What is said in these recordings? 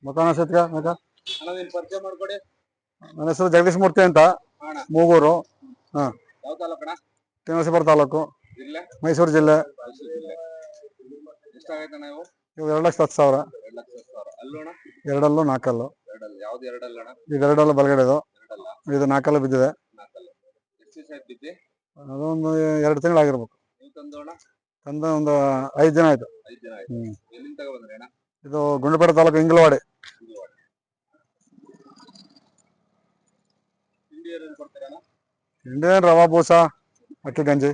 ಮಕಾನ ಸತ್ಕ ಮಕ ಅಣ್ಣ ನಿಮ್ ಪರಿಚಯ ಮಾಡ್ಕೊಡಿ. ನನ್ನ ಹೆಸರು ಜಗದೀಶ್ ಮೂರ್ತಿ ಅಂತ, ಅಣ್ಣ ಮೂಗೂರು. ಯಾವ ತಾಲೂಕಣ್ಣ? ಶ್ರೀನಿವಾಸಪುರ ತಾಲೂಕು, ಜಿಲ್ಲೆ? ಮೈಸೂರು ಜಿಲ್ಲೆ. ಮೈಸೂರು ಜಿಲ್ಲೆ. ಎಷ್ಟಾಗೈತಣ್ಣ ಇವು? ಇವು 2,10,000. 2,10,000. ಅಲ್ಲೂ ಅಣ್ಣ? ಎರಡಲ್ಲೂ ನಾಲ್ಕಲ್ಲು. ಎರಡಲ್ಲ. ಯಾವ್ದು ಎರಡಲ್ಲ ಅಣ್ಣ? ಇದು ಎರಡಲ್ಲೂ ಬಲಗಡೆದು, ಎರಡಲ್ಲ. ಇದು ನಾಲ್ಕಲ್ಲು ಬಿದ್ದಿದೆ. ನಾಲ್ಕಲ್ಲ. ಎಷ್ಟು ದಿವಸ ಆಯ್ತು ಬಿದ್ದಿ? ಅದೊಂದು 2 ತಿಂಗಳಾಗಿರ್ಬೇಕು. ನೀವು ತಂದು ಅಣ್ಣ? ತಂದ ಒಂದು 5 ದಿನ ಆಯ್ತು. 5 ದಿನ ಆಯ್ತು. ಎಲ್ಲಿಂದ ತಗೊಬಂದ್ರಿ ಅಣ್ಣ? ಇದು ಗುಂಡ್ಲುಪೇಟೆ ತಾಲೂಕು ಇಂಗ್ಲವಾಡಿ. ತಿಂಡಿ ಏನೇನು ಕೊಡ್ತೀರಾ ಅಣ್ಣ? ತಿಂಡಿ ರವಾ ಬೂಸ, ಅಕ್ಕಿ ಗಂಜಿ.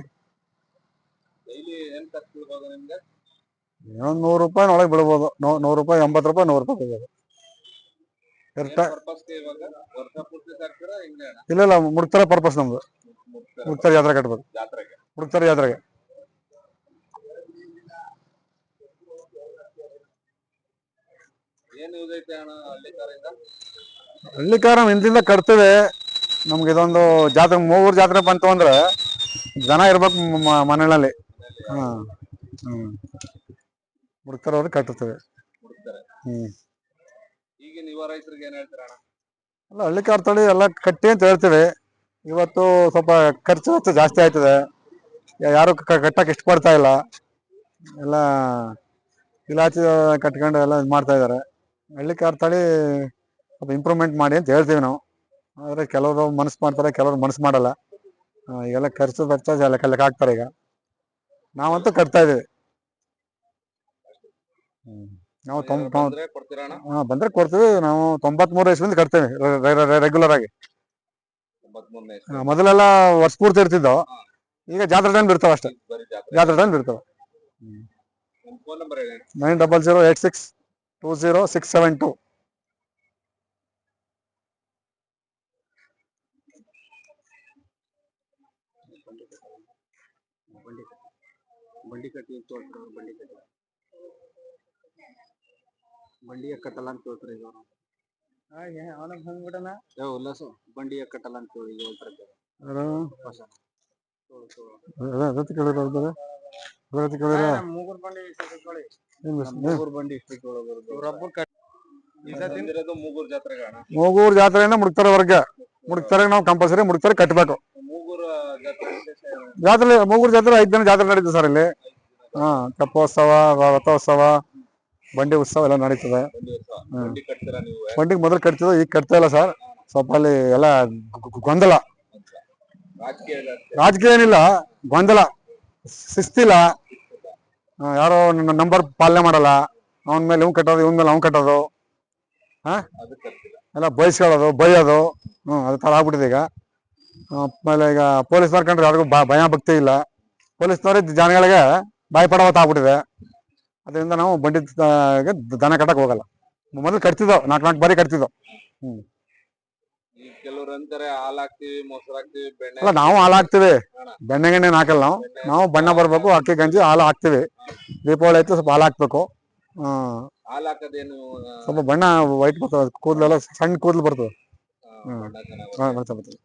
ಡೈಲಿ ಏನು ಖರ್ಚು ಬೀಳ್ಬೋದು ನಿಮ್ಗೆ? ಇನ್ನೊಂದು 100 ರೂಪಾಯಿ ಒಳಗೆ ಬೀಳ್ಬೋದು. 100 ರೂಪಾಯಿ, 80 ರೂಪಾಯಿ, 100 ರೂಪಾಯಿ ಬೀಳ್ಬೋದು. ಪರ್ಪಸ್ಗೆ ಇವಾಗ ವರ್ಷ ಪೂರ್ತಿ ಸಾಕ್ತೀರಾ ಹಿಂಗೆ ಅಣ್ಣ? ಇಲ್ಲ, ಮುಡ್ತರ ಪರ್ಪಸ್ ನಮ್ದು. ಮುಡ್ತರ ಜಾತ್ರೆ ಕಟ್ಬೇಕು. ಜಾತ್ರೆಗೆ? ಮುಡ್ತರ ಜಾತ್ರೆಗೆ. ಏನು ಯೂಸ್ ಐತೆ ಅಣ್ಣ ಹಳ್ಳಿಕಾರಿಂದ? ಹಳ್ಳಿಕಾರ ಹಿಂದಿಂದ ಕಟ್ತೇವೆ. ನಮ್ಗೆ ಇದೊಂದು ಜಾತ್ರೆ, ಮೂಗೂರು ಜಾತ್ರೆ ಬಂತು ಅಂದ್ರೆ ಜನ ಇರ್ಬೇಕು ಮನೆಯಲ್ಲಿ. ಮುಡ್ತರ ಅವ್ರಿಗೆ ಕಟ್ಟುತ್ತೇವೆ. ಈಗಿನ ಯುವ ರೈತರಿಗೆ ಏನ್ ಹೇಳ್ತೀರ ಅಣ್ಣ? ಅಲ್ಲ, ಹಳ್ಳಿಕಾರ ತಳಿ ಎಲ್ಲ ಕಟ್ಟಿ ಅಂತ ಹೇಳ್ತೇವೆ. ಇವತ್ತು ಸ್ವಲ್ಪ ಖರ್ಚು ಜಾಸ್ತಿ ಆಯ್ತದೆ. ಯಾರು ಕಟ್ಟಕ್ಕೆ ಇಷ್ಟಪಡ್ತಾ ಇಲ್ಲ. ಎಲ್ಲ ಇಲಾಚೆ ಕಟ್ಕೊಂಡು ಎಲ್ಲ ಇದು ಮಾಡ್ತಾ ಇದ್ದಾರೆ. ಹಳ್ಳಿಕಾರ ತಳಿ ಸ್ವಲ್ಪ ಇಂಪ್ರೂವ್ಮೆಂಟ್ ಮಾಡಿ ಅಂತ ಹೇಳ್ತೀವಿ ನಾವು. ಆದರೆ ಕೆಲವರು ಮನಸ್ಸು ಮಾಡ್ತಾರೆ, ಕೆಲವರು ಮನಸ್ಸು ಮಾಡಲ್ಲ. ಈಗೆಲ್ಲ ಖರ್ಚು ವೆಚ್ಚ ಲೆಕ್ಕ ಹಾಕ್ತಾರೆ. ಈಗ ನಾವಂತೂ ಕಟ್ತಾ ಇದೀವಿ. ನಾವು ಬಂದ್ರೆ ಕೊಡ್ತೀವಿ. ನಾವು 93 ಇಸ್ವಿಯಿಂದ ಕಟ್ತೇವೆ ರೆಗ್ಯುಲರ್ ಆಗಿ. ಮೊದಲೆಲ್ಲ ವರ್ಷ ಪೂರ್ತಿ ಇರ್ತಿದ್ದೋ, ಈಗ ಜಾತ್ರೆ ಟೈಮ್ ಬಿಡ್ತಾವ ಅಷ್ಟೇ. ಜಾತ್ರೆ ಟೈಮ್ ಬಿಡ್ತಾವ. 9008620672. ಬಂಡಿ ಕಟ್ಟಿ ತೋರ್ಸ್ರ ಬಂಡಿ ಎಕ್ಕಟ್ಟಲ್ಲ ಅಂತ ಹೇಳ್ತಾರೆ ಈಗ. ಉಲ್ಲಾಸ ಬಂಡಿ ಎಕ್ಕಟ್ಟಲ್ಲ ಅಂತ ಹೇಳಿ ಮೂಗೂರು ಜಾತ್ರೆಯಿಂದ ಮುಡ್ತರ ವರ್ಗ. ಮುಡ್ತಾರೆ ನಾವು ಕಂಪಲ್ಸರಿ ಮುಡ್ತಾರೆ ಕಟ್ಟಬೇಕು. ಜಾತ್ರೆ ಮೂಗೂರು ಜಾತ್ರೆ 5 ದಿನ ಜಾತ್ರೆ ನಡೀತದೆ ಸರ್ ಇಲ್ಲಿ. ತೆಪ್ಪೋತ್ಸವ, ರಥೋತ್ಸವ, ಬಂಡಿ ಉತ್ಸವ ಎಲ್ಲ ನಡೀತದೆ. ಬಂಡಿಗೆ ಮೊದಲು ಕಟ್ತಿದ್ವು, ಈಗ ಕಟ್ತಾ ಇಲ್ಲ ಸರ್. ಸ್ವಲ್ಪ ಅಲ್ಲಿ ಎಲ್ಲ ಗೊಂದಲ, ರಾಜಕೀಯ ಏನಿಲ್ಲ, ಗೊಂದಲ, ಶಿಸ್ತಿಲ್ಲ. ಯಾರೋ ನಂಬರ್ ಪಾಲನೆ ಮಾಡಲ್ಲ. ಅವನ ಮೇಲೆ ಇವ್ ಕಟ್ಟೋದು, ಇವನ್ ಮೇಲೆ ಅವ್ನ್ ಕಟ್ಟೋದು, ಎಲ್ಲ ಬಯಸ್ಕೊಳ್ಳೋದು, ಬೈಯೋದು. ಅದು ತರ ಆಗ್ಬಿಟ್ಟಿದೆ ಈಗ. ಆಮೇಲೆ ಈಗ ಪೊಲೀಸ್ನವ್ರು ಕಂಡ್ರೆ ಯಾರಿಗೂ ಭಯ ಭಕ್ತಿ ಇಲ್ಲ. ಪೊಲೀಸ್ನವ್ರಿಗೆ ಜನಗಳಿಗೆ ಭಯಪಡೋವತ್ತು ಆಗ್ಬಿಟ್ಟಿದೆ. ಅದರಿಂದ ನಾವು ಬಂಡಿ ದನ ಕಟ್ಟಕ್ ಹೋಗಲ್ಲ. ಮೊದಲು ಕಟ್ತಿದ್ದೋ, 4 ಬಾರಿ ಕಟ್ತಿದ್ದೋ. ಕೆಲವ್ರು ಅಂತಾರೆ ಹಾಲು ಹಾಕ್ತಿವಿ, ಮೊಸರು ಹಾಕ್ತಿವಿ, ಬೆಣ್ಣೆ. ಅಲ್ಲ, ನಾವು ಹಾಲು ಹಾಕ್ತಿವಿ, ಬೆಣ್ಣೆ ಗಿಣ್ಣೆ ಹಾಕಲ್ಲ. ನಾವು ಬಣ್ಣ ಬರ್ಬೇಕು, ಅಕ್ಕಿ ಗಂಜಿ ಹಾಲು ಹಾಕ್ತಿವಿ. ದೀಪಾವಳಿ ಆಯ್ತು, ಸ್ವಲ್ಪ ಹಾಲು ಹಾಕ್ಬೇಕು. ಹಾಲು ಹಾಕೋದೇನು? ಸ್ವಲ್ಪ ಬಣ್ಣ ವೈಟ್ ಬರ್ತದೆ, ಕೂದಲೆಲ್ಲ ಸಣ್ಣ ಕೂದಲು ಬರ್ತದೆ. ಬರ್ತದೆ.